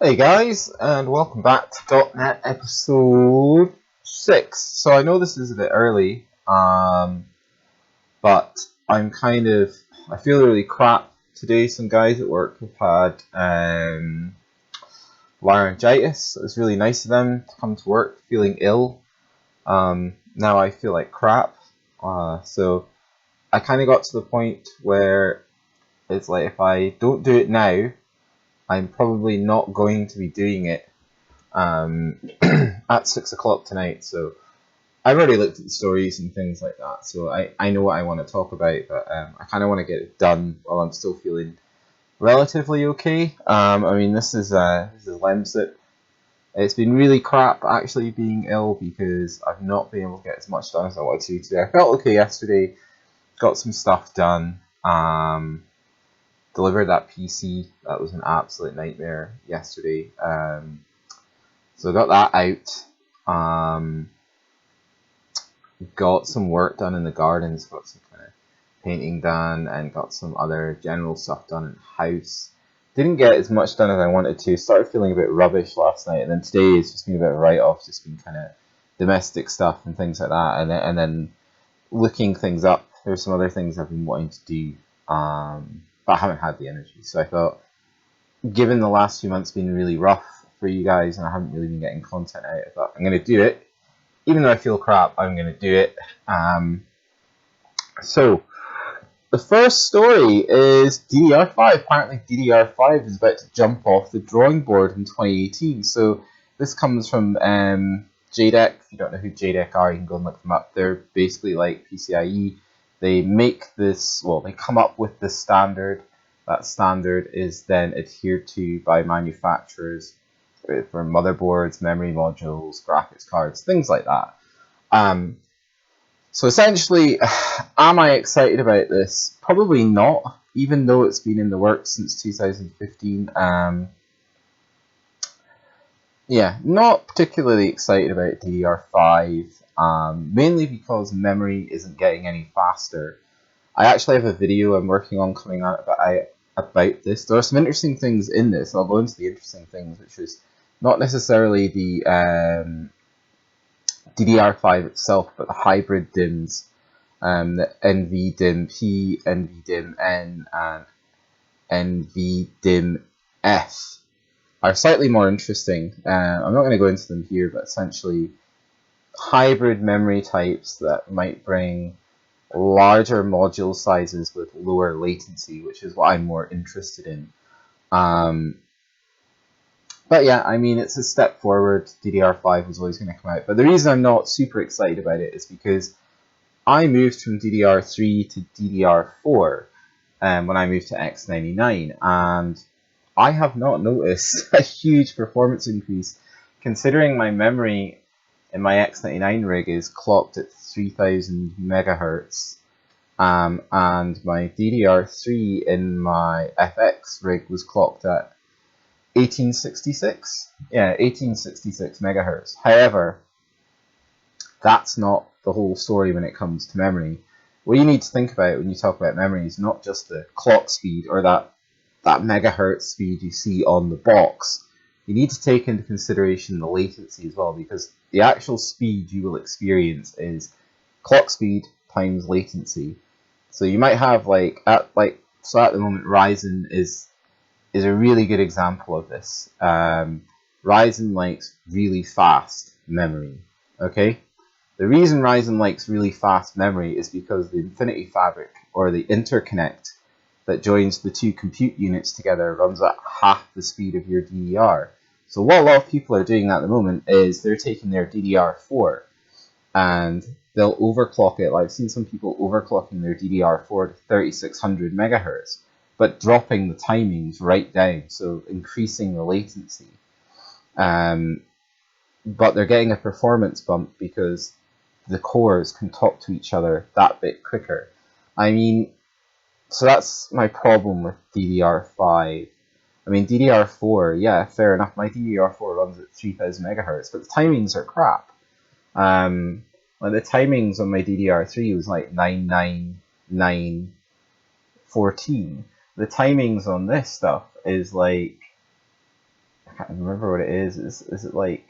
Hey guys, and welcome back to .NET episode 6. So I know this is a bit early, but I feel really crap today. Some guys at work have had laryngitis. It was really nice of them to come to work feeling ill. Now I feel like crap. So I kind of got to the point where it's like if I don't do it now, I'm probably not going to be doing it at 6 o'clock tonight. So I've already looked at the stories and things like that. So I know what I want to talk about, but I kind of want to get it done while I'm still feeling relatively okay. I mean, this is Lemsip. It's been really crap actually being ill because I've not been able to get as much done as I wanted to today. I felt okay yesterday, got some stuff done. Delivered that PC. That was an absolute nightmare yesterday. So I got that out. Got some work done in the gardens. Got some kind of painting done, and got some other general stuff done in the house. Didn't get as much done as I wanted to. Started feeling a bit rubbish last night, and then today it's just been a bit of a write-off. Just been kind of domestic stuff and things like that, and then looking things up. There's some other things I've been wanting to do, but I haven't had the energy. So I thought, given the last few months being really rough for you guys, and I haven't really been getting content out, I thought I'm going to do it. Even though I feel crap, I'm going to do it. So, the first story is DDR5. Apparently, DDR5 is about to jump off the drawing board in 2018. So, this comes from JDEC. If you don't know who JDEC are, you can go and look them up. They're basically like PCIe. They make this, well, they come up with this standard. That standard is then adhered to by manufacturers for motherboards, memory modules, graphics cards, things like that. So essentially, am I excited about this? Probably not, even though it's been in the works since 2015. Yeah, not particularly excited about DDR5, mainly because memory isn't getting any faster. I actually have a video I'm working on coming out about this. There are some interesting things in this. I'll go into the interesting things, which is not necessarily the DDR5 itself, but the hybrid DIMMs, the NVDIMM-P, NVDIMM-N, and NVDIMM-F are slightly more interesting. I'm not going to go into them here, but essentially hybrid memory types that might bring larger module sizes with lower latency, which is what I'm more interested in. But yeah, I mean, it's a step forward. DDR5 was always going to come out. But the reason I'm not super excited about it is because I moved from DDR3 to DDR4 when I moved to X99, and I have not noticed a huge performance increase, considering my memory in my X99 rig is clocked at 3000 megahertz, and my DDR3 in my FX rig was clocked at 1866. Yeah, 1866 megahertz. However, that's not the whole story when it comes to memory. What you need to think about when you talk about memory is not just the clock speed or that megahertz speed you see on the box. You need to take into consideration the latency as well, because the actual speed you will experience is clock speed times latency. So you might have at the moment Ryzen is a really good example of this. Ryzen likes really fast memory. Okay, the reason Ryzen likes really fast memory is because the Infinity Fabric, or the interconnect that joins the two compute units together, runs at half the speed of your DDR. So what a lot of people are doing at the moment is they're taking their DDR4 and they'll overclock it. I've seen some people overclocking their DDR4 to 3600 megahertz, but dropping the timings right down, so increasing the latency. But they're getting a performance bump because the cores can talk to each other that bit quicker. I mean, so that's my problem with DDR5. I mean, DDR4, yeah, fair enough. My DDR4 runs at 3000 megahertz, but the timings are crap. Like the timings on my DDR3 was like 99914. The timings on this stuff is like I can't remember what it is. Is it like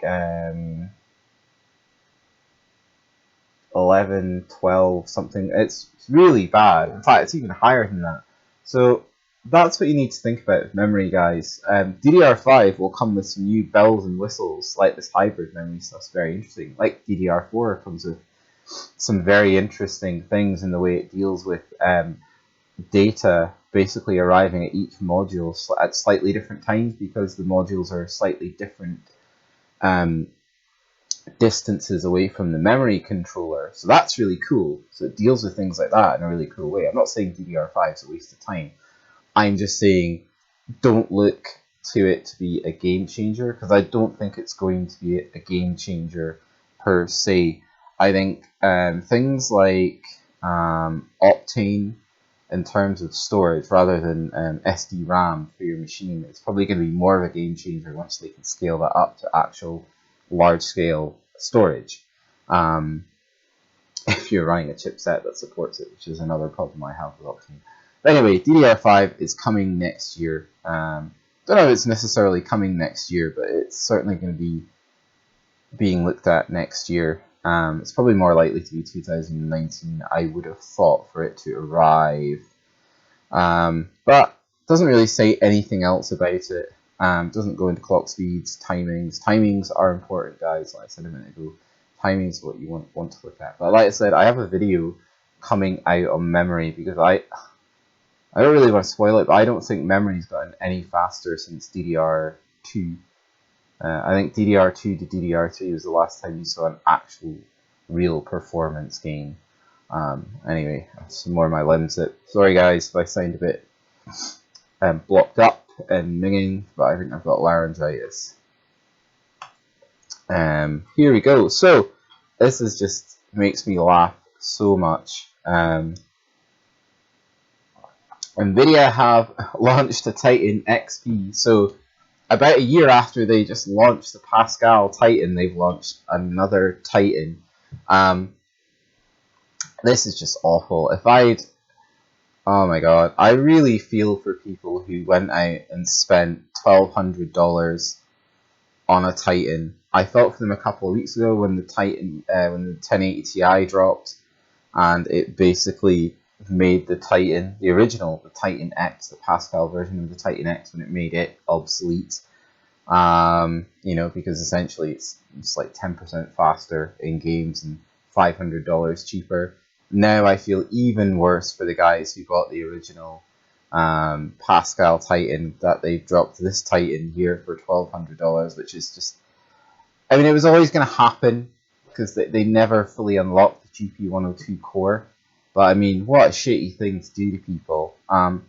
11, 12, something? It's really bad. In fact, it's even higher than that. So that's what you need to think about with memory, guys. DDR5 will come with some new bells and whistles, like this hybrid memory stuff's very interesting. Like DDR4 comes with some very interesting things in the way it deals with data basically arriving at each module at slightly different times, because the modules are slightly different distances away from the memory controller. So that's really cool. So it deals with things like that in a really cool way. I'm not saying DDR5 is a waste of time. I'm just saying don't look to it to be a game changer, because I don't think it's going to be a game changer per se. I think things like Optane in terms of storage rather than SD-RAM for your machine, it's probably going to be more of a game changer once they can scale that up to actual large-scale storage. If you're running a chipset that supports it, which is another problem I have with Optane. But anyway, DDR5 is coming next year. Don't know if it's necessarily coming next year, but it's certainly going to be being looked at next year. It's probably more likely to be 2019, I would have thought, for it to arrive. But doesn't really say anything else about it. Doesn't go into clock speeds, timings. Timings are important, guys. Like I said a minute ago, timing is what you want to look at. But like I said, I have a video coming out on memory, because I don't really want to spoil it, but I don't think memory's gotten any faster since DDR2. I think DDR2 to DDR3 was the last time you saw an actual real performance gain. Anyway, some more of my limbs. Sorry guys if I sound a bit blocked up and minging, but I think I've got laryngitis. Here we go. So this is just makes me laugh so much. NVIDIA have launched a Titan XP. So about a year after they just launched the Pascal Titan, they've launched another Titan. This is just awful. Oh my god, I really feel for people who went out and spent $1,200 on a Titan. I felt for them a couple of weeks ago when the Titan, when the 1080 Ti dropped, and it basically made the Titan, the original, the Titan X, the Pascal version of the Titan X, when it made it obsolete. You know, because essentially it's like 10% faster in games and $500 cheaper. Now I feel even worse for the guys who bought the original Pascal Titan, that they've dropped this Titan here for $1,200, which is just, I mean, it was always going to happen because they never fully unlocked the GP102 core. But I mean, what a shitty thing to do to people. And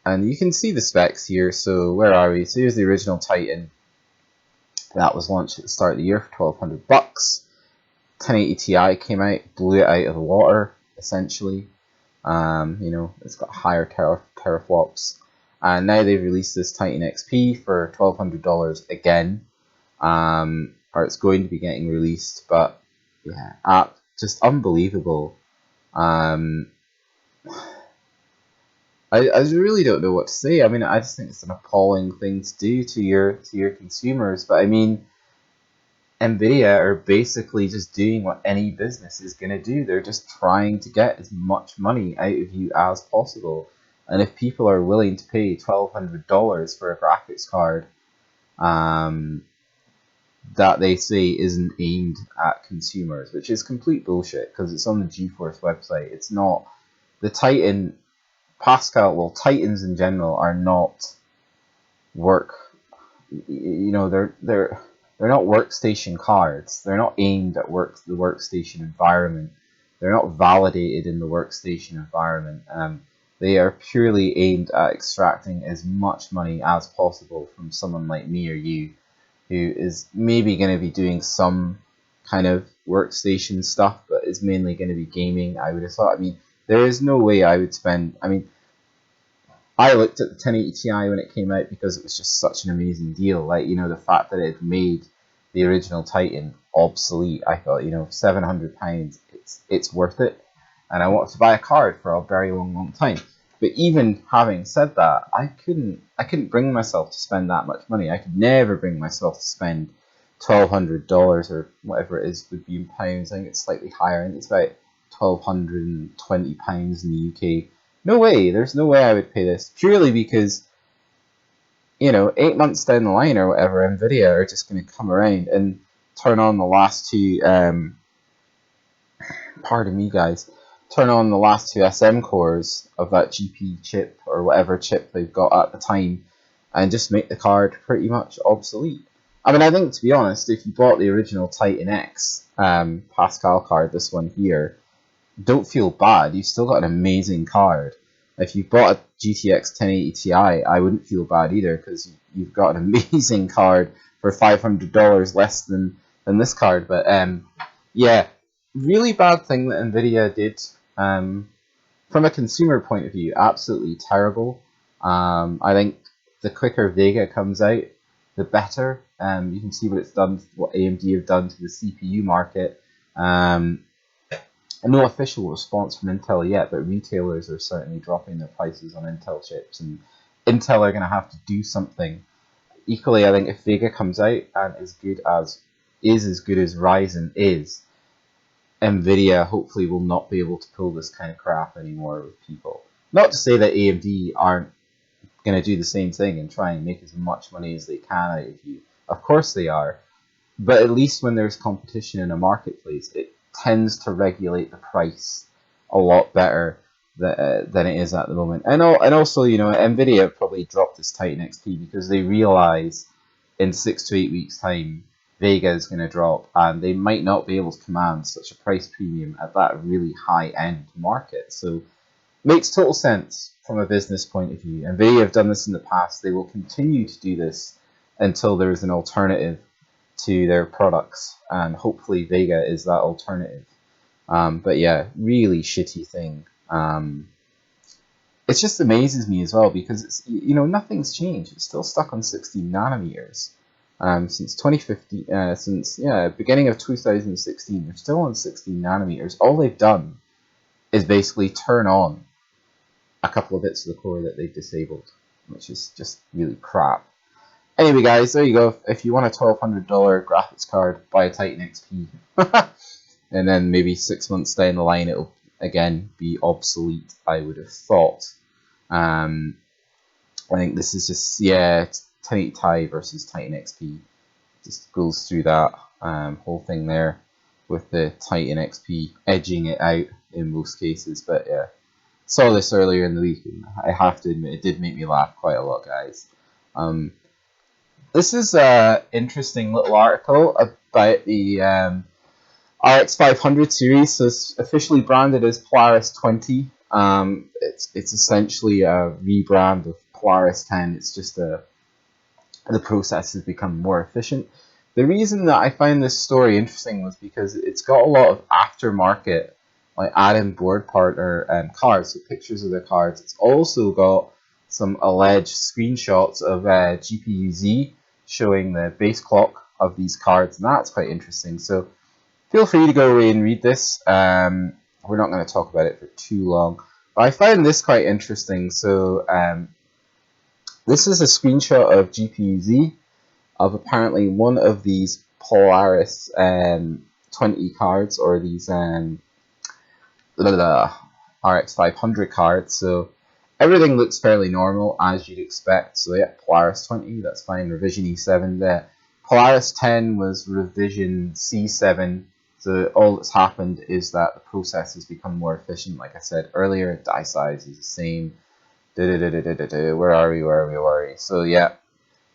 you can see the specs here. So where are we? So here's the original Titan that was launched at the start of the year for $1,200. 1080 Ti came out, blew it out of the water, essentially. You know, it's got higher teraflops. And now they've released this Titan XP for $1,200 again. Or it's going to be getting released, but yeah, just unbelievable. I really don't know what to say. I mean, I just think it's an appalling thing to do to your consumers. But I mean, NVIDIA are basically just doing what any business is going to do. They're just trying to get as much money out of you as possible. And if people are willing to pay $1,200 for a graphics card that they say isn't aimed at consumers, which is complete bullshit because it's on the GeForce website. It's not. The Titan Pascal, well, Titans in general are not they're not workstation cards. They're not aimed at the workstation environment. They're not validated in the workstation environment. They are purely aimed at extracting as much money as possible from someone like me or you, who is maybe going to be doing some kind of workstation stuff, but is mainly going to be gaming, I would have thought. I mean, there is no way I would spend... I mean, I looked at the 1080 Ti when it came out because it was just such an amazing deal. Like, you know, the fact that it made the original Titan obsolete, I thought, you know, £700, it's worth it. And I wanted to buy a card for a very long time. But even having said that, I couldn't bring myself to spend that much money. I could never bring myself to spend $1,200 or whatever it is would be in pounds. I think it's slightly higher. I think it's about £1,220 in the UK. No way. There's no way I would pay this, purely because 8 months down the line or whatever, Nvidia are just going to come around and turn on the last two. Pardon me, guys. Turn on the last two SM cores of that GP chip or whatever chip they've got at the time, and just make the card pretty much obsolete. I mean, I think, to be honest, if you bought the original Titan X Pascal card, this one here, don't feel bad. You've still got an amazing card. If you bought a GTX 1080 Ti, I wouldn't feel bad either, because you've got an amazing card for $500 less than this card. But yeah, really bad thing that Nvidia did. From a consumer point of view, absolutely terrible. I think the quicker Vega comes out, the better. You can see what it's done, what AMD have done to the CPU market. No official response from Intel yet, but retailers are certainly dropping their prices on Intel chips, and Intel are going to have to do something. Equally, I think if Vega comes out and is as good as Ryzen is, Nvidia hopefully will not be able to pull this kind of crap anymore with people. Not to say that AMD aren't going to do the same thing and try and make as much money as they can out of you. Of course they are. But at least when there's competition in a marketplace, it tends to regulate the price a lot better than it is at the moment. And also, Nvidia probably dropped this Titan XP because they realize in 6 to 8 weeks' time, Vega is going to drop, and they might not be able to command such a price premium at that really high-end market. So, makes total sense from a business point of view. Nvidia have done this in the past. They will continue to do this until there is an alternative to their products, and hopefully Vega is that alternative. But yeah, really shitty thing. It just amazes me as well, because it's nothing's changed. It's still stuck on 16 nanometers. Since 2015, beginning of 2016, they're still on 16 nanometers. All they've done is basically turn on a couple of bits of the core that they've disabled, which is just really crap. Anyway, guys, there you go. If you want a $1,200 graphics card, buy a Titan XP. And then maybe 6 months down the line, it'll again be obsolete, I would have thought. I think this is just, 1080 Ti versus Titan XP. Just goes through that whole thing there, with the Titan XP edging it out in most cases. But yeah, saw this earlier in the week, and I have to admit, it did make me laugh quite a lot, guys. This is an interesting little article about the RX 500 series. So it's officially branded as Polaris 20. It's essentially a rebrand of Polaris 10. It's just the process has become more efficient. The reason that I find this story interesting was because it's got a lot of aftermarket, like add-in board partner cards, so pictures of the cards. It's also got some alleged screenshots of GPU-Z showing the base clock of these cards, and that's quite interesting. So feel free to go away and read this. We're not going to talk about it for too long, but I found this quite interesting. So this is a screenshot of GPU-Z of apparently one of these Polaris 20 cards, or these RX 500 cards. So everything looks fairly normal, as you'd expect. So yeah, Polaris 20, that's fine. Revision E7 there. Polaris 10 was revision C7. So all that's happened is that the process has become more efficient. Like I said earlier, die size is the same. Where are we? So yeah,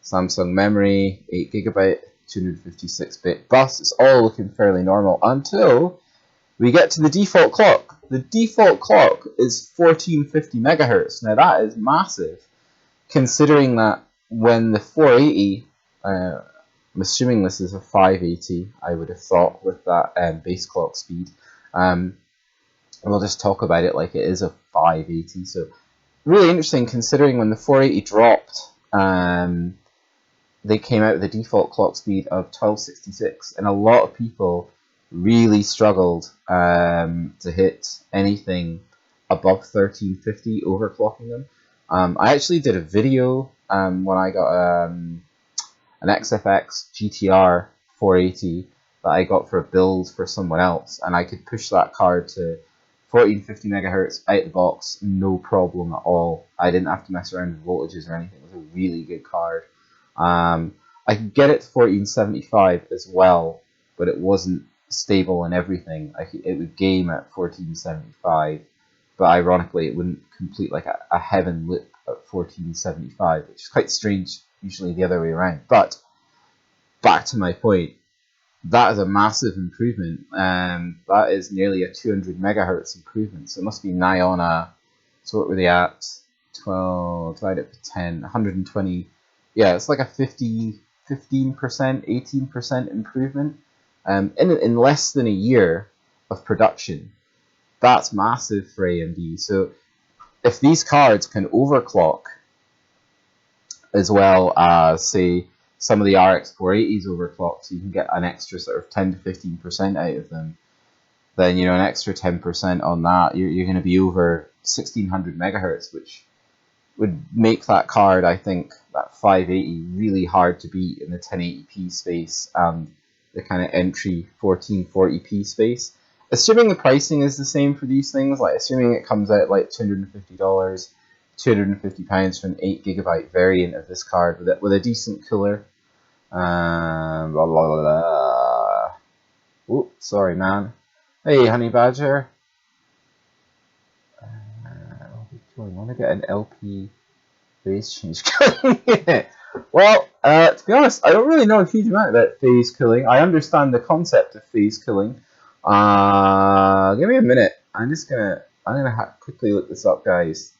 Samsung memory, 8GB, 256-bit bus. It's all looking fairly normal until we get to the default clock. The default clock is 1450 megahertz. Now that is massive, considering that when the 480, I'm assuming this is a 580, I would have thought, with that base clock speed. We'll just talk about it like it is a 580. So really interesting, considering when the 480 dropped, they came out with a default clock speed of 1266, and a lot of people really struggled to hit anything above 1350 overclocking them. I actually did a video when I got an XFX GTR 480 that I got for a build for someone else, and I could push that card to 1450 megahertz out the box, no problem at all. I didn't have to mess around with voltages or anything. It was a really good card. I could get it to 1475 as well, but it wasn't stable and everything. It would game at 1475, but ironically it wouldn't complete like a heaven loop at 1475, which is quite strange, usually the other way around. But back to my point, that is a massive improvement. That is nearly a 200 megahertz improvement, so it must be nigh on a, so what were they at? 12 divided by 10, 120. Yeah, it's like a 15%, 18% improvement in less than a year of production. That's massive for AMD. So if these cards can overclock as well as, say, some of the RX 480s overclock, so you can get an extra sort of 10 to 15% out of them, then, you know, an extra 10% on that, you're going to be over 1600 megahertz, which would make that card, I think, that 580 really hard to beat in the 1080p space and the kind of entry 1440p space. Assuming the pricing is the same for these things, like assuming it comes out like $250, £250 for an 8GB variant of this card with a decent cooler. Blah, blah, blah, blah. Oh, sorry, man. Hey, Honey Badger. I want to get an LP phase change killing. Well, to be honest, I don't really know a huge amount about phase killing. I understand the concept of phase killing. Give me a minute. I'm gonna quickly look this up, guys.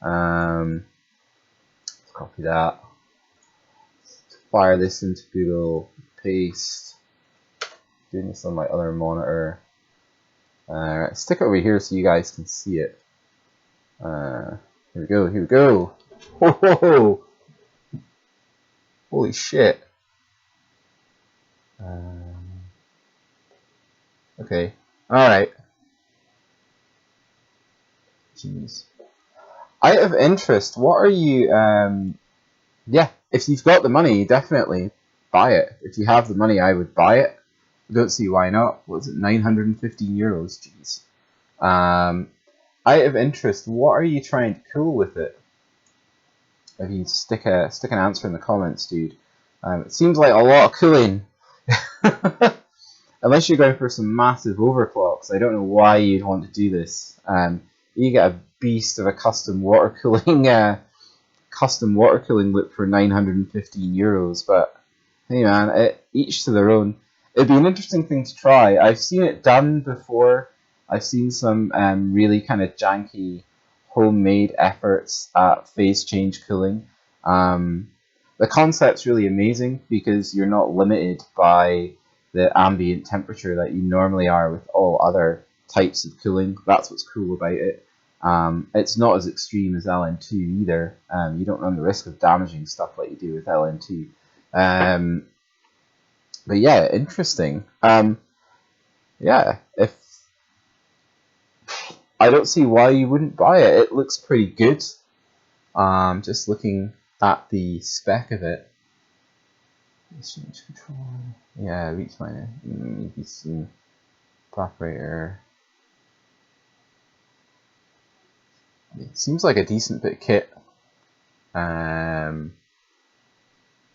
Copy that. Fire this into Google. Paste. Doing this on my other monitor. Right, stick it over here so you guys can see it. Here we go. Here we go. Whoa! Holy shit. Okay. Alright. Jeez. Out of interest, what are you, yeah, if you've got the money, definitely buy it. If you have the money, I would buy it. I don't see why not. What was it, 915 euros? Jeez. Out of interest, what are you trying to cool with it? If you stick an answer in the comments, dude. It seems like a lot of cooling. Unless you're going for some massive overclocks, I don't know why you'd want to do this. You get a beast of a custom water cooling loop for 915 euros. But hey, man, each to their own. It'd be an interesting thing to try. I've seen it done before. I've seen some really kind of janky homemade efforts at phase change cooling. The concept's really amazing because you're not limited by the ambient temperature that you normally are with all other types of cooling. That's what's cool about it. It's not as extreme as LN2 either. You don't run the risk of damaging stuff like you do with LN2. But yeah, interesting. Yeah, if I don't see why you wouldn't buy it. It looks pretty good. Just looking at the spec of it. Change control. Yeah, reach miner. Maybe some evaporator. It seems like a decent bit of kit.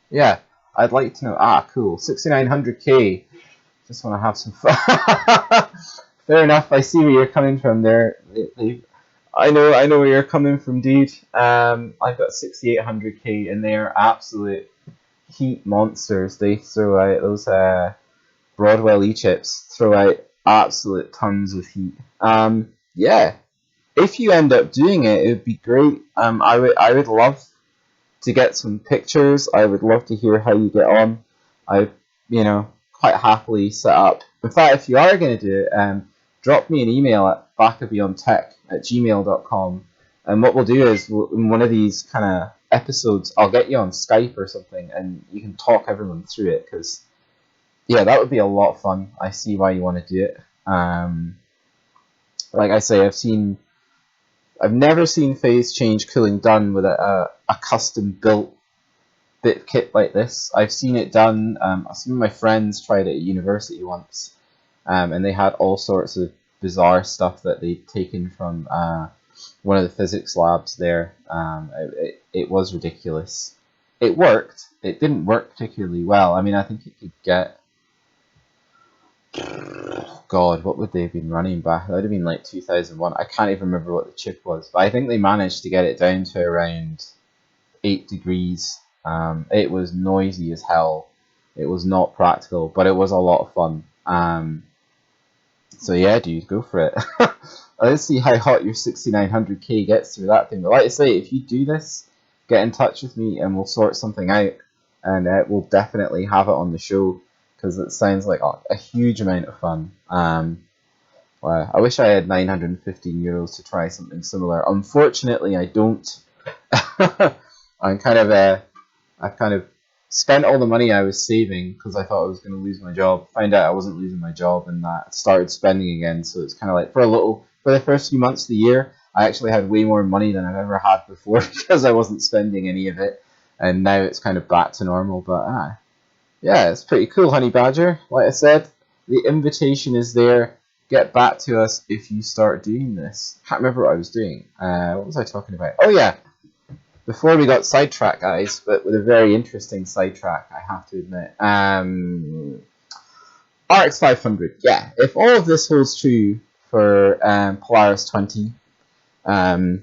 Yeah, I'd like to know. Ah, cool. 6900K. Just want to have some fun. Fair enough. I see where you're coming from there. I know where you're coming from, dude. I've got 6800K, and they are absolute heat monsters. They throw out those Broadwell E-chips. Throw out absolute tons of heat. Yeah. If you end up doing it, it would be great. I would love to get some pictures. I would love to hear how you get on. I, quite happily set up. In fact, if you are going to do it, drop me an email at backofbeyondtech@gmail.com. And what we'll do is, in one of these kind of episodes, I'll get you on Skype or something, and you can talk everyone through it. Because, yeah, that would be a lot of fun. I see why you want to do it. Like I say, I've seen I've never seen phase change cooling done with a custom built bit of kit like this. I've seen it done. Some of my friends tried it at university once, and they had all sorts of bizarre stuff that they'd taken from one of the physics labs there. It was ridiculous. It worked. It didn't work particularly well. I mean, I think it could get... God, what would they have been running back? That would have been like 2001. I can't even remember what the chip was, but I think they managed to get it down to around 8 degrees. It was noisy as hell. It was not practical, but it was a lot of fun. So yeah, dude, go for it. Let's see how hot your 6900K gets through that thing. But like I say, if you do this, get in touch with me and we'll sort something out, and we'll definitely have it on the show, because it sounds like a huge amount of fun. Well, I wish I had 915 euros to try something similar. Unfortunately, I don't. I've kind of spent all the money I was saving because I thought I was going to lose my job. Found out I wasn't losing my job, and started spending again. So it's kind of like for the first few months of the year, I actually had way more money than I've ever had before because I wasn't spending any of it, and now it's kind of back to normal. But yeah, it's pretty cool, Honey Badger. Like I said, the invitation is there. Get back to us if you start doing this. Can't remember what I was doing. What was I talking about? Oh yeah, before we got sidetracked, guys, but with a very interesting sidetrack, I have to admit. RX 500. Yeah, if all of this holds true for Polaris 20, I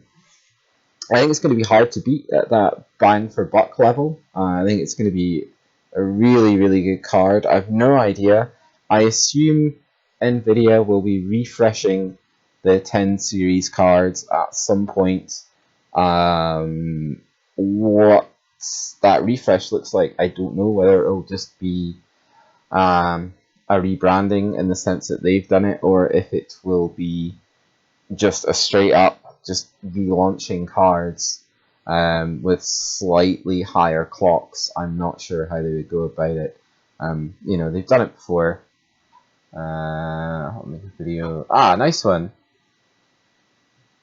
think it's going to be hard to beat at that bang for buck level. I think it's going to be a really, really good card. I have no idea. I assume NVIDIA will be refreshing the 10 series cards at some point. What that refresh looks like, I don't know. Whether it'll just be a rebranding in the sense that they've done it, or if it will be just a straight up just relaunching cards with slightly higher clocks. I'm not sure how they would go about it. They've done it before. I'll make a video. Nice one.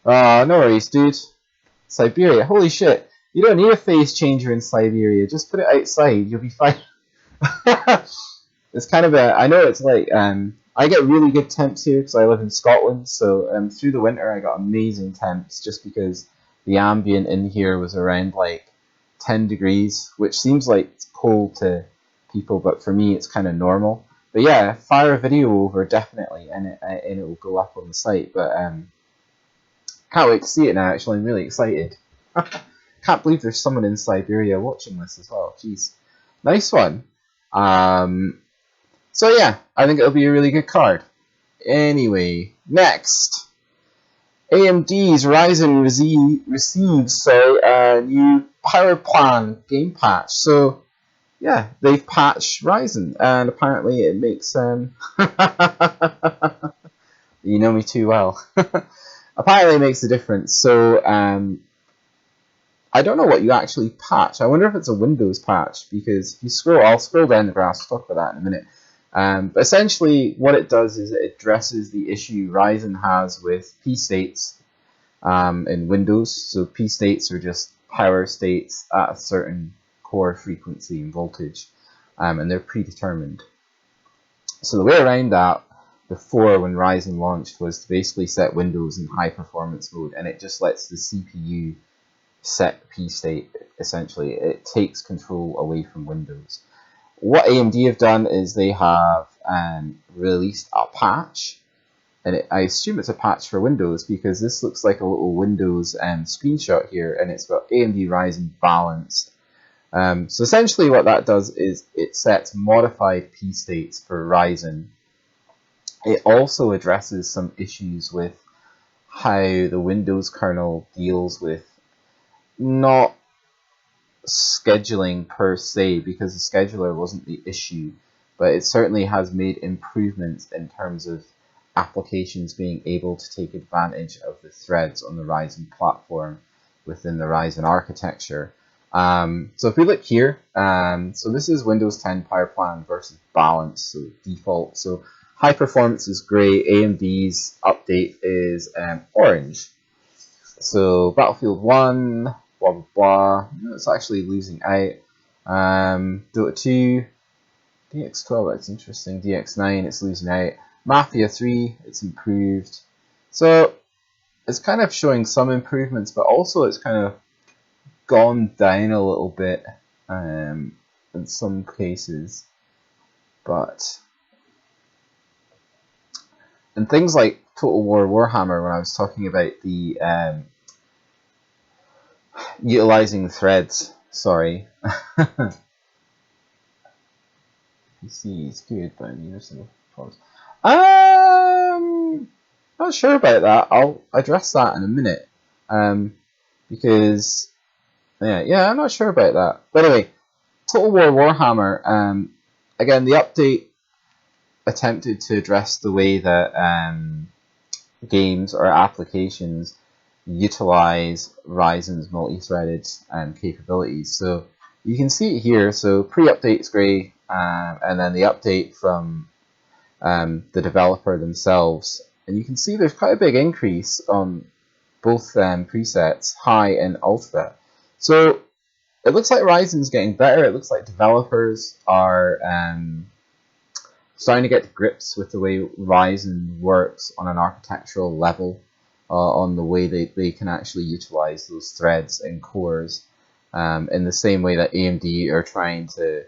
No worries, dude. Siberia. Holy shit. You don't need a phase changer in Siberia. Just put it outside. You'll be fine. It's kind of I know it's like, I get really good temps here because I live in Scotland. So through the winter I got amazing temps just because the ambient in here was around like 10 degrees, which seems like it's cold to people, but for me it's kind of normal. But yeah, fire a video over definitely, and it will go up on the site. But can't wait to see it now. Actually, I'm really excited. Can't believe there's someone in Siberia watching this as well. Jeez, nice one. So yeah, I think it'll be a really good card. Anyway, next, AMD's Ryzen receives a new power plan game patch. So yeah, they've patched Ryzen, and apparently it makes you know me too well. Apparently it makes a difference. So I don't know what you actually patch. I wonder if it's a Windows patch, because if you scroll, I'll scroll down the graph. We'll talk about that in a minute. But essentially what it does is it addresses the issue Ryzen has with P states in Windows. So P states are just power states at a certain core frequency and voltage, and they're predetermined. So the way around that before, when Ryzen launched, was to basically set Windows in high performance mode, and it just lets the CPU set P state. Essentially, it takes control away from Windows. What AMD have done is they have released a patch, and I assume it's a patch for Windows, because this looks like a little Windows screenshot here, and it's got AMD Ryzen balanced. So essentially what that does is it sets modified P states for Ryzen. It also addresses some issues with how the Windows kernel deals with not scheduling per se, because the scheduler wasn't the issue, but it certainly has made improvements in terms of applications being able to take advantage of the threads on the Ryzen platform within the Ryzen architecture. So if we look here, so this is Windows 10 power plan versus balance, so default. So high performance is gray, AMD's update is orange. So Battlefield 1, blah blah blah. It's actually losing out. Dota 2, DX12, that's interesting. DX9, it's losing out. Mafia 3, it's improved. So it's kind of showing some improvements, but also it's kind of gone down a little bit in some cases. But and things like Total War Warhammer, when I was talking about the utilizing threads, sorry. PC is good, but I need a single pause. Not sure about that. I'll address that in a minute. Because I'm not sure about that. But anyway, Total War Warhammer. Again, the update attempted to address the way that games or applications utilize Ryzen's multi-threaded capabilities. So you can see it here. So pre-update is grey, and then the update from the developer themselves. And you can see there's quite a big increase on both presets, high and ultra. So it looks like Ryzen's getting better. It looks like developers are starting to get to grips with the way Ryzen works on an architectural level, on the way they can actually utilize those threads and cores in the same way that AMD are trying to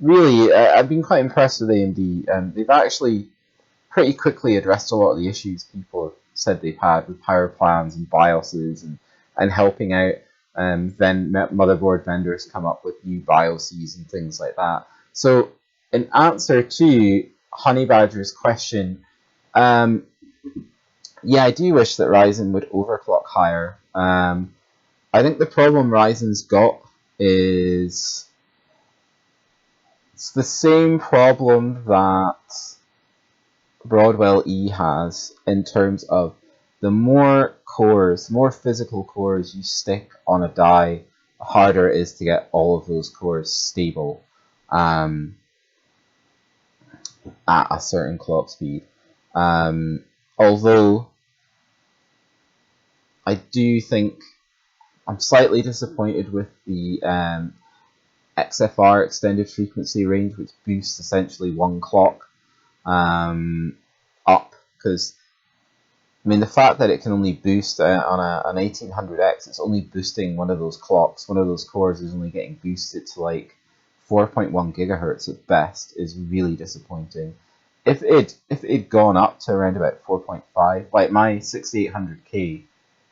really. I've been quite impressed with AMD. They've actually pretty quickly addressed a lot of the issues people said they've had with power plans and BIOSes and helping out motherboard vendors come up with new BIOSes and things like that. So in answer to Honey Badger's question, I do wish that Ryzen would overclock higher. I think the problem Ryzen's got is it's the same problem that Broadwell E has in terms of the more cores, more physical cores you stick on a die, the harder it is to get all of those cores stable at a certain clock speed. Although I do think I'm slightly disappointed with the XFR extended frequency range, which boosts essentially one clock up, because I mean the fact that it can only boost on an 1800X, it's only boosting one of those clocks, one of those cores is only getting boosted to like 4.1 gigahertz at best, is really disappointing. If it'd gone up to around about 4.5, like my 6800K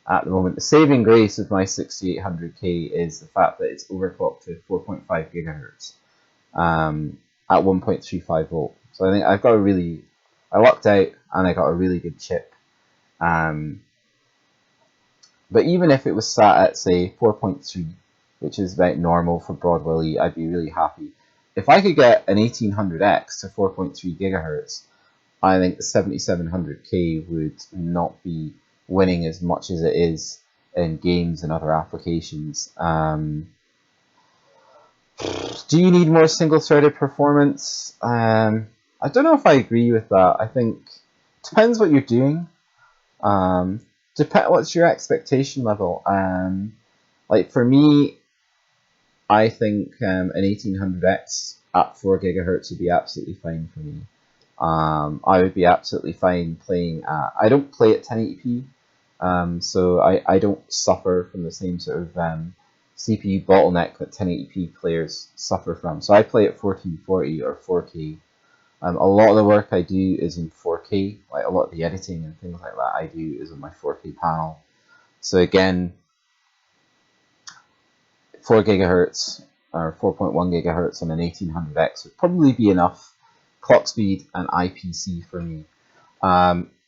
at the moment, the saving grace of my 6800K is the fact that it's overclocked to 4.5 gigahertz at 1.35 volt. So I think I lucked out and I got a really good chip. But even if it was sat at say 4.3, which is about normal for Broadwell E, I'd be really happy. If I could get an 1800X to 4.3 gigahertz, I think the 7700K would not be winning as much as it is in games and other applications. Do you need more single-threaded performance? I don't know if I agree with that. I think it depends what you're doing. What's your expectation level? Like for me, I think an 1800X at 4 gigahertz would be absolutely fine for me. I would be absolutely fine playing at. I don't play at 1080p, so I don't suffer from the same sort of CPU bottleneck that 1080p players suffer from. So I play at 1440 or 4K. A lot of the work I do is in 4K, like a lot of the editing and things like that I do is on my 4K panel. So again, 4 gigahertz or 4.1 gigahertz on an 1800X would probably be enough clock speed and IPC for me.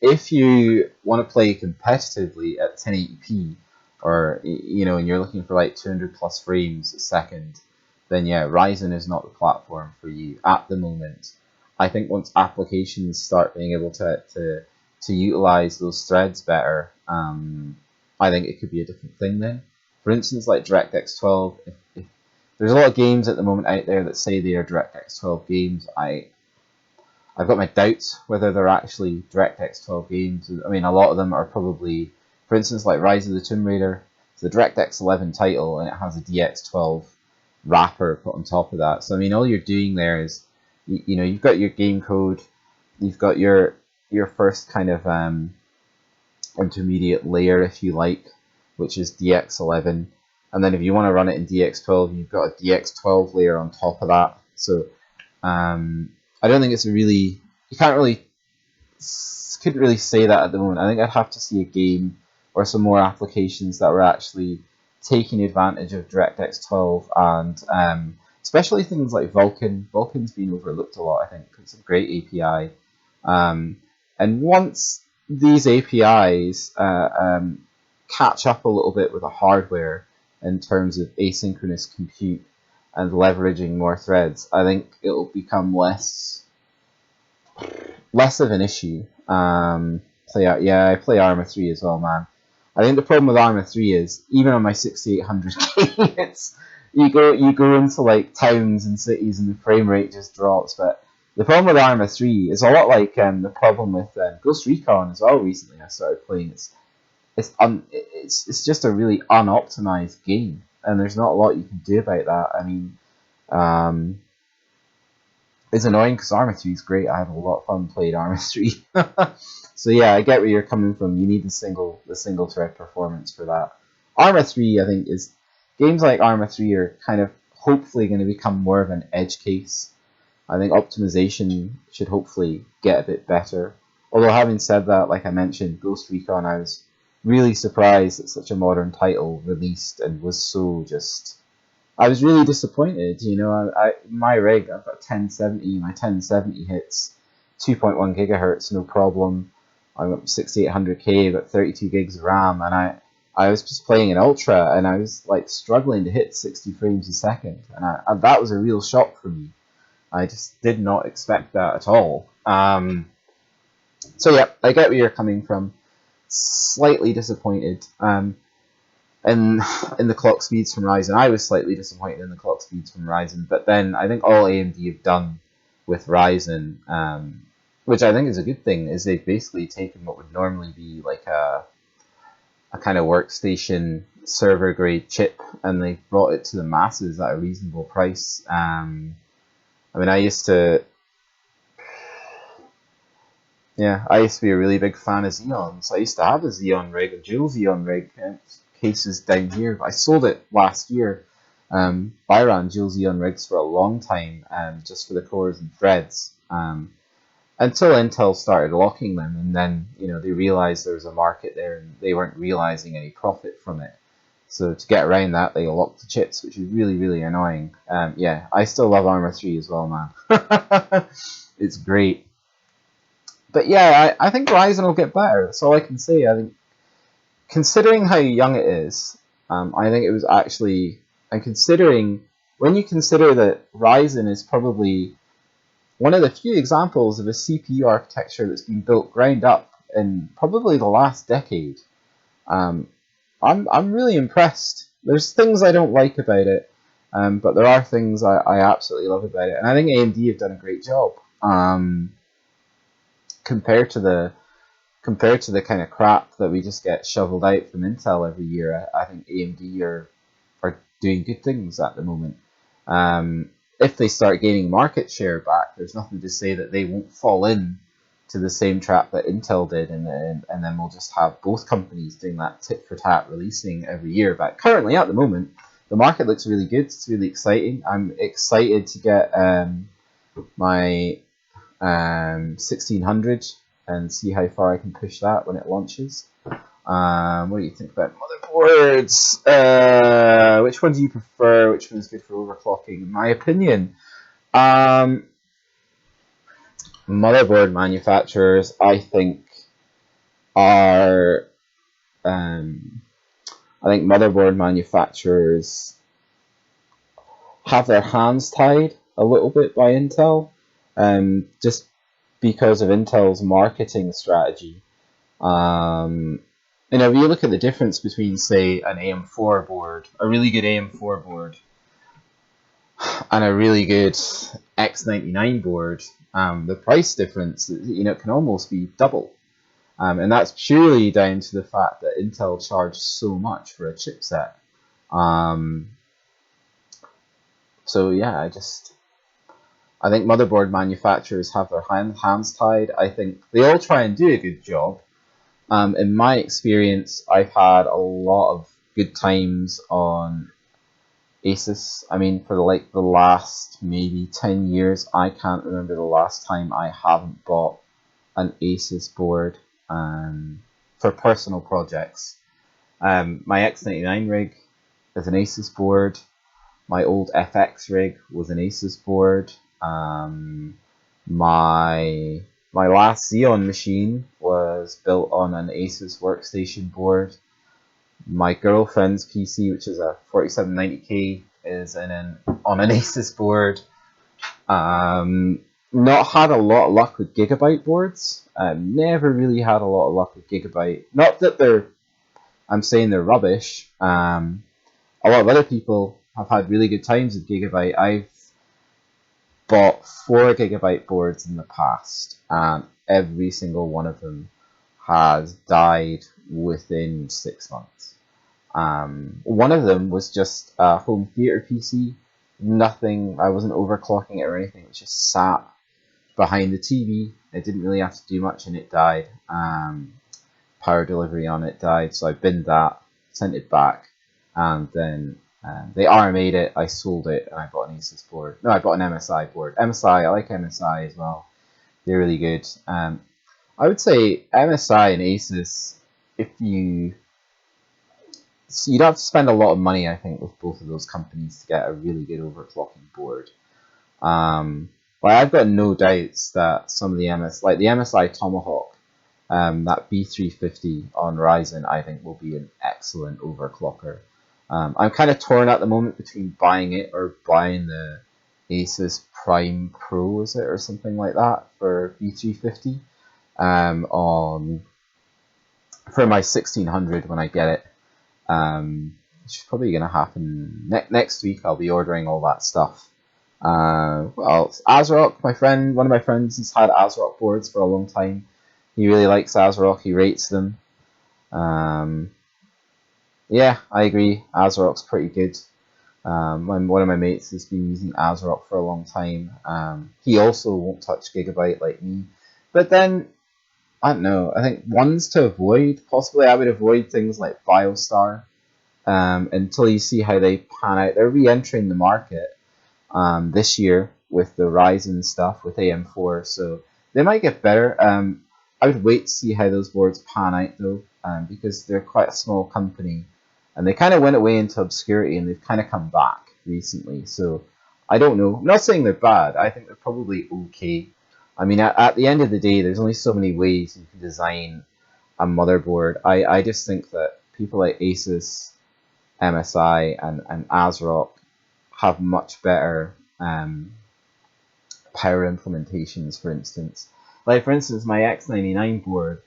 If you want to play competitively at 1080p, or and you're looking for like 200 plus frames a second, then yeah, Ryzen is not the platform for you at the moment. I think once applications start being able to utilize those threads better, I think it could be a different thing then. For instance, like DirectX 12, if there's a lot of games at the moment out there that say they are DirectX 12 games. I've got my doubts whether they're actually DirectX 12 games. I mean, a lot of them are probably For instance, like Rise of the Tomb Raider, it's the DirectX 11 title, and it has a DX12 wrapper put on top of that. So I mean, all you're doing there is, you know, you've got your game code, you've got your first kind of intermediate layer, if you like, which is DX11, and then if you want to run it in DX12, you've got a DX12 layer on top of that. So I don't think it's really, you couldn't really say that at the moment. I think I'd have to see a game or some more applications that were actually taking advantage of DirectX 12, and especially things like Vulkan. Vulkan's been overlooked a lot, I think. It's a great API. And once these APIs catch up a little bit with the hardware in terms of asynchronous compute and leveraging more threads, I think it'll become less of an issue. I play Arma 3 as well, man. I think the problem with Arma 3 is, even on my 6800K, it's you go into like towns and cities and the frame rate just drops. But the problem with Arma 3 is a lot like the problem with Ghost Recon as well. Recently, I started playing. It's just a really unoptimized game, and there's not a lot you can do about that. I mean, it's annoying because Arma 3 is great. I have a lot of fun playing Arma 3. So yeah, I get where you're coming from. You need the single thread performance for that. Arma 3, I think, is games like Arma 3 are kind of hopefully going to become more of an edge case. I think optimization should hopefully get a bit better. Although having said that, like I mentioned, Ghost Recon, I was really surprised that such a modern title released and was so just. I was really disappointed. You know, my rig, I've got 1070. My 1070 hits 2.1 gigahertz, no problem. I'm up 6800K, I've got 32 gigs of RAM, and I was just playing in Ultra, and I was like struggling to hit 60 frames a second, and that was a real shock for me. I just did not expect that at all. So yeah, I get where you're coming from. Slightly disappointed in the clock speeds from Ryzen. I was slightly disappointed in the clock speeds from Ryzen, but then I think all AMD have done with Ryzen, which I think is a good thing, is they've basically taken what would normally be like a kind of workstation server grade chip, and they brought it to the masses at a reasonable price. I mean, I used to be a really big fan of Xeons. I used to have a Xeon rig, a dual Xeon rig, cases down here, but I sold it last year. I ran dual Xeon rigs for a long time, just for the cores and threads. Until Intel started locking them, and then they realized there was a market there, and they weren't realizing any profit from it. So to get around that, they locked the chips, which is really, really annoying. I still love Arma 3 as well, man. It's great. But yeah, I think Ryzen will get better. That's all I can say. I think, considering how young it is, I think it was actually, and considering, when you consider that Ryzen is probably one of the few examples of a CPU architecture that's been built ground up in probably the last decade, I'm really impressed. There's things I don't like about it, but there are things I absolutely love about it, and I think AMD have done a great job. Compared to the kind of crap that we just get shoveled out from Intel every year, I think AMD are doing good things at the moment. If they start gaining market share back, there's nothing to say that they won't fall in to the same trap that Intel did, and then we'll just have both companies doing that tit for tat releasing every year. But currently, at the moment, the market looks really good. It's really exciting. I'm excited to get my 1600 and see how far I can push that when it launches. What do you think about motherboards? Which one do you prefer? Which one is good for overclocking? In my opinion, motherboard manufacturers, I think, motherboard manufacturers have their hands tied a little bit by Intel, just because of Intel's marketing strategy. If you look at the difference between, say, an AM4 board, a really good AM4 board, and a really good X99 board, the price difference, can almost be double. And that's purely down to the fact that Intel charged so much for a chipset. So yeah, I think motherboard manufacturers have their hands tied. I think they all try and do a good job. In my experience, I've had a lot of good times on Asus. I mean, for the last maybe 10 years, I can't remember the last time I haven't bought an Asus board for personal projects. My X99 rig is an Asus board. My old FX rig was an Asus board. My last Xeon machine was built on an Asus workstation board. My girlfriend's PC, which is a 4790K, is on an Asus board. Not had a lot of luck with Gigabyte boards. Never really had a lot of luck with Gigabyte. Not that I'm saying they're rubbish. A lot of other people have had really good times with Gigabyte. I've bought 4 Gigabyte boards in the past, and every single one of them has died within 6 months. One of them was just a home theater PC. Nothing, I wasn't overclocking it or anything. It was just sat behind the TV. It didn't really have to do much, and it died. Power delivery on it died, so I binned that, sent it back, and then they RMA'd it. I sold it, and I bought an Asus board. No, I bought an MSI board. MSI, I like MSI as well. They're really good. I would say MSI and Asus, you don't have to spend a lot of money, I think, with both of those companies to get a really good overclocking board. But I've got no doubts that some of the MSI Tomahawk, that B350 on Ryzen, I think will be an excellent overclocker. I'm kind of torn at the moment between buying it or buying the Asus Prime Pro, is it, or something like that, for B350 for my 1600 when I get it. Which is probably going to happen next week. I'll be ordering all that stuff. Well, ASRock, one of my friends has had ASRock boards for a long time. He really likes ASRock. He rates them. Yeah, I agree. ASRock's pretty good. One of my mates has been using ASRock for a long time. He also won't touch Gigabyte like me. But then, I don't know, I think ones to avoid, possibly I would avoid things like Biostar until you see how they pan out. They're re-entering the market this year with the Ryzen stuff, with AM4, so they might get better. I would wait to see how those boards pan out though, because they're quite a small company, and they kind of went away into obscurity, and they've kind of come back recently, so I don't know. I'm not saying they're bad, I think they're probably okay. I mean, at the end of the day, there's only so many ways you can design a motherboard. I just think that people like Asus, MSI, and ASRock have much better power implementations, for instance. Like, for instance, my X99 board,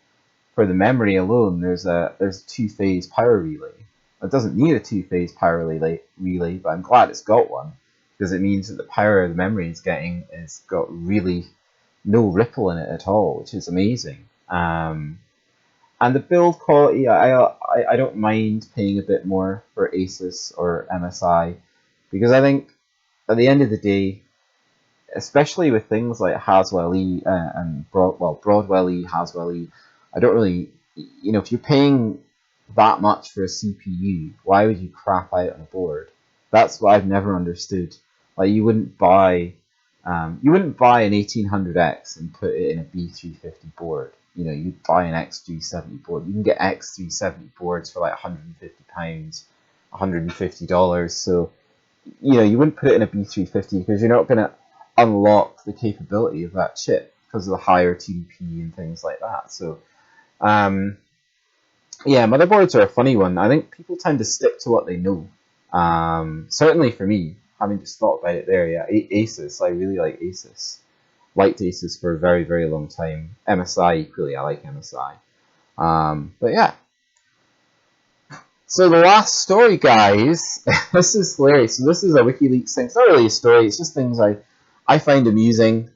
for the memory alone, there's a 2-phase power relay. It doesn't need a 2-phase power relay, but I'm glad it's got one, because it means that the power the memory is getting has got really no ripple in it at all, which is amazing. And the build quality, I don't mind paying a bit more for Asus or MSI, because I think at the end of the day, especially with things like Haswell E and Broadwell E, Haswell E, I don't really, if you're paying that much for a CPU, why would you crap out on a board? That's what I've never understood. Like, you wouldn't buy an 1800X and put it in a B350 board. You'd buy an X370 board. You can get X370 boards for like £150, $150. So, you wouldn't put it in a B350 because you're not going to unlock the capability of that chip because of the higher TDP and things like that. So, yeah, motherboards are a funny one. I think people tend to stick to what they know. Certainly for me, having just thought about it there, yeah, Asus, I really like Asus. Liked Asus for a very, very long time. MSI equally, I like MSI. But yeah. So the last story, guys, this is hilarious. So this is a WikiLeaks thing. It's not really a story, it's just things I find amusing.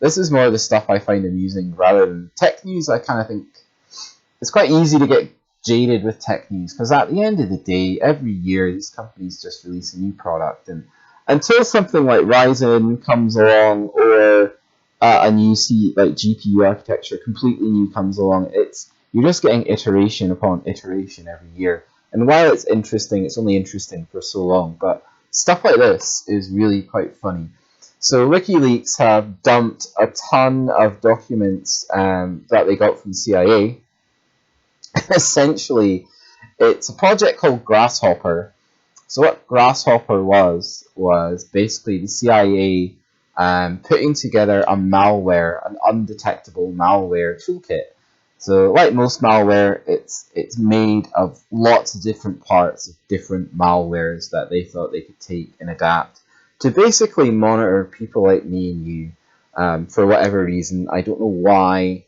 This is more the stuff I find amusing rather than tech news. I kind of think it's quite easy to get jaded with tech news because at the end of the day, every year these companies just release a new product, and until something like Ryzen comes along or a new like GPU architecture completely new comes along, you're just getting iteration upon iteration every year. And while it's interesting, it's only interesting for so long. But stuff like this is really quite funny. So WikiLeaks have dumped a ton of documents that they got from the CIA. Essentially, it's a project called Grasshopper. So what Grasshopper was basically the CIA putting together a malware, an undetectable malware toolkit. So like most malware, it's made of lots of different parts of different malwares that they thought they could take and adapt to basically monitor people like me and you for whatever reason. I don't know why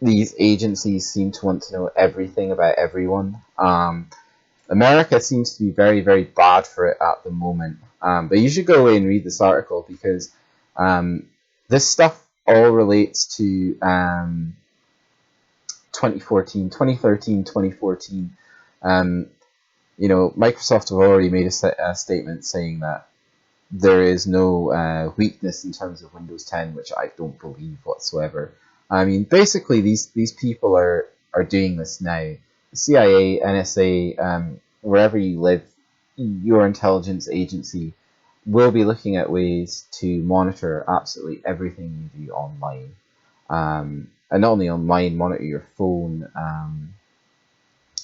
these agencies seem to want to know everything about everyone. America seems to be very, very bad for it at the moment. But you should go away and read this article because this stuff all relates to 2013, 2014. Microsoft have already made a statement saying that there is no weakness in terms of Windows 10, which I don't believe whatsoever. I mean, basically, these people are doing this now. The CIA, NSA, wherever you live, your intelligence agency will be looking at ways to monitor absolutely everything you do online. And not only online, monitor your phone.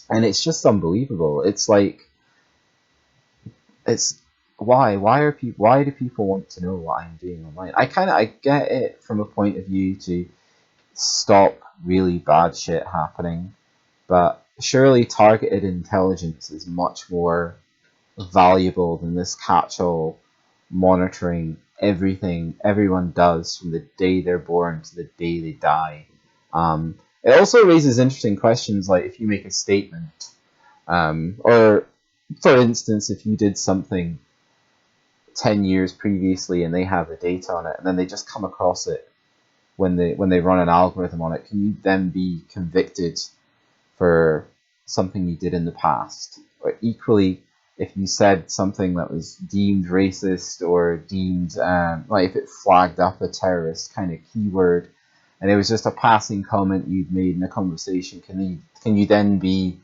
And it's just unbelievable. It's like, why do people want to know what I'm doing online? I get it from a point of view to stop really bad shit happening, but surely targeted intelligence is much more valuable than this catch-all monitoring everything everyone does from the day they're born to the day they die. It also raises interesting questions like if you make a statement, or for instance, if you did something 10 years previously and they have the data on it and then they just come across it when they run an algorithm on it, can you then be convicted for something you did in the past? Or equally, if you said something that was deemed racist or deemed like if it flagged up a terrorist kind of keyword and it was just a passing comment you'd made in a conversation, can you then be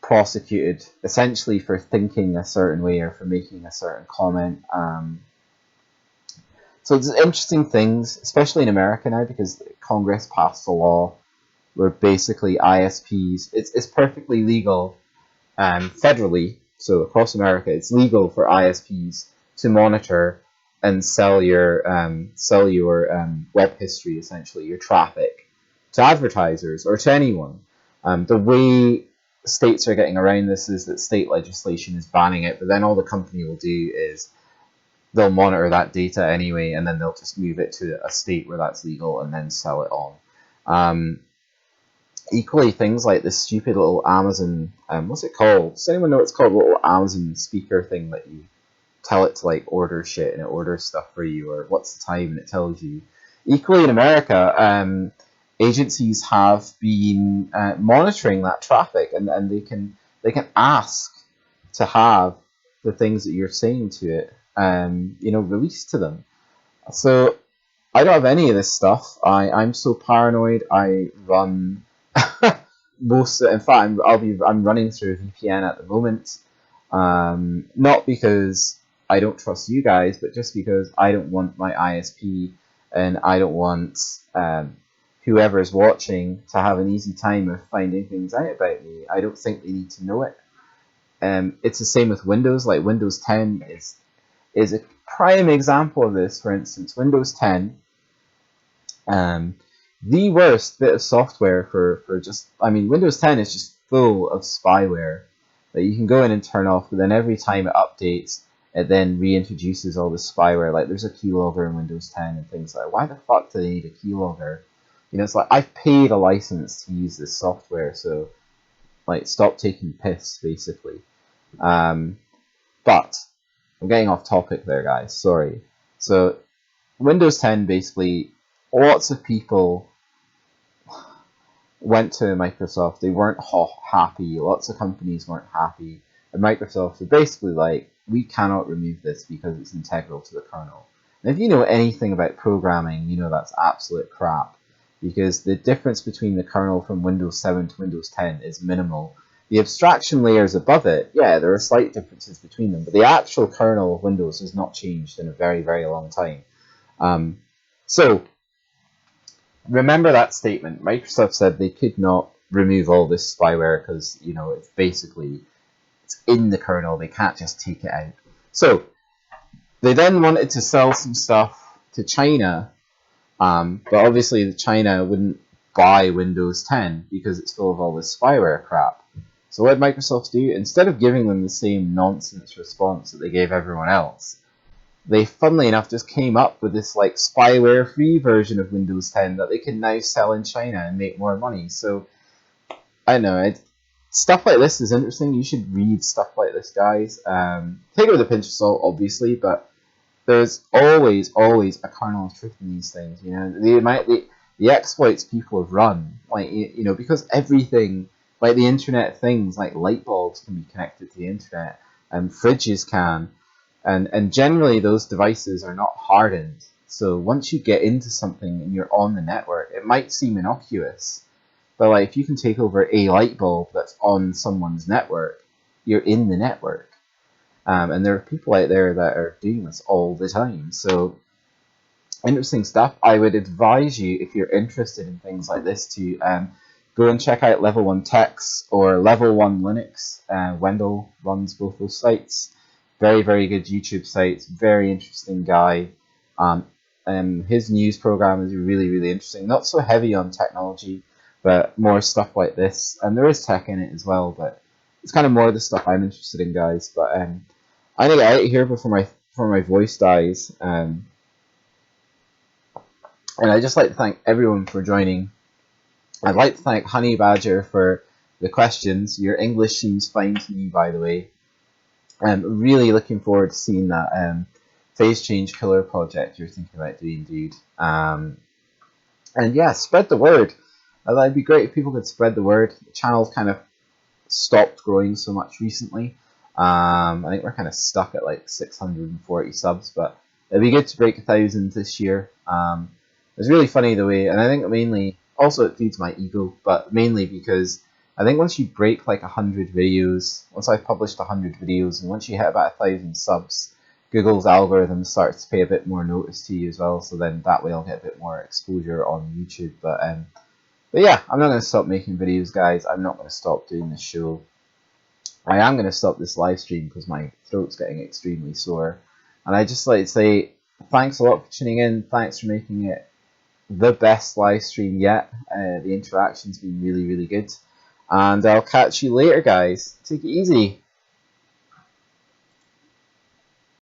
prosecuted essentially for thinking a certain way or for making a certain comment? So it's interesting things, especially in America now, because Congress passed a law where basically ISPs, it's perfectly legal federally, so across America, it's legal for ISPs to monitor and sell your web history, essentially your traffic, to advertisers or to anyone. The way states are getting around this is that state legislation is banning it, but then all the company will do is they'll monitor that data anyway, and then they'll just move it to a state where that's legal and then sell it on. Equally, things like this stupid little Amazon, what's it called? Does anyone know what it's called? A little Amazon speaker thing that you tell it to like order shit and it orders stuff for you, or what's the time and it tells you. Equally in America, agencies have been monitoring that traffic, and they can ask to have the things that you're saying to it released to them. So I don't have any of this stuff. I'm so paranoid. I run in fact, I'm running through a VPN at the moment. Not because I don't trust you guys, but just because I don't want my ISP and I don't want whoever's watching to have an easy time of finding things out about me. I don't think they need to know it. It's the same with Windows. Like Windows 10 is a prime example of this. For instance, Windows 10, the worst bit of software for just, I mean, Windows 10 is just full of spyware that you can go in and turn off, but then every time it updates, it then reintroduces all the spyware. Like there's a keylogger in Windows 10 and things like that. Why the fuck do they need a keylogger? It's like I've paid a license to use this software, so like stop taking piss, basically. But I'm getting off topic there, guys. Sorry. So Windows 10, basically, lots of people went to Microsoft. They weren't happy. Lots of companies weren't happy. And Microsoft was basically like, we cannot remove this because it's integral to the kernel. And if you know anything about programming, you know that's absolute crap. Because the difference between the kernel from Windows 7 to Windows 10 is minimal. The abstraction layers above it, yeah, there are slight differences between them, but the actual kernel of Windows has not changed in a very, very long time. So remember that statement. Microsoft said they could not remove all this spyware because, you know, it's basically it's in the kernel. They can't just take it out. So they then wanted to sell some stuff to China, but obviously China wouldn't buy Windows 10 because it's full of all this spyware crap. So what did Microsoft do? Instead of giving them the same nonsense response that they gave everyone else, they, funnily enough, just came up with this like spyware-free version of Windows 10 that they can now sell in China and make more money. So I don't know, stuff like this is interesting. You should read stuff like this, guys. Take it with a pinch of salt, obviously, but there's always a kernel of truth in these things. You know, the exploits people have run, like you know, because everything, like the Internet of Things, like light bulbs can be connected to the internet, and fridges can, and generally those devices are not hardened. So once you get into something and you're on the network, it might seem innocuous, but like if you can take over a light bulb that's on someone's network, you're in the network. And there are people out there that are doing this all the time. So interesting stuff. I would advise you, if you're interested in things like this, to go and check out Level 1 Techs or Level 1 Linux. Wendell runs both those sites. Very, very good YouTube sites. Very interesting guy. His news program is really, really interesting. Not so heavy on technology, but more stuff like this. And there is tech in it as well, but it's kind of more the stuff I'm interested in, guys. But I'm gonna get out of here before my voice dies. And I'd just like to thank everyone for joining. I'd like to thank Honey Badger for the questions. Your English seems fine to me, by the way. I'm really looking forward to seeing that phase change killer project you're thinking about doing, dude. And yeah, spread the word. That'd be great if people could spread the word. The channel's kind of stopped growing so much recently. I think we're kind of stuck at like 640 subs, but it'd be good to break 1,000 this year. It's really funny the way, and I think mainly, also it feeds my ego, but mainly because I think once you break like 100 videos, once I've published 100 videos, and once you hit about 1,000 subs, Google's algorithm starts to pay a bit more notice to you as well, so then that way I'll get a bit more exposure on YouTube. But yeah, I'm not going to stop making videos, guys. I'm not going to stop doing this show. I am going to stop this live stream because my throat's getting extremely sore. And I just like to say thanks a lot for tuning in. Thanks for making it the best live stream yet. The interaction's been really, really good. And I'll catch you later, guys. Take it easy.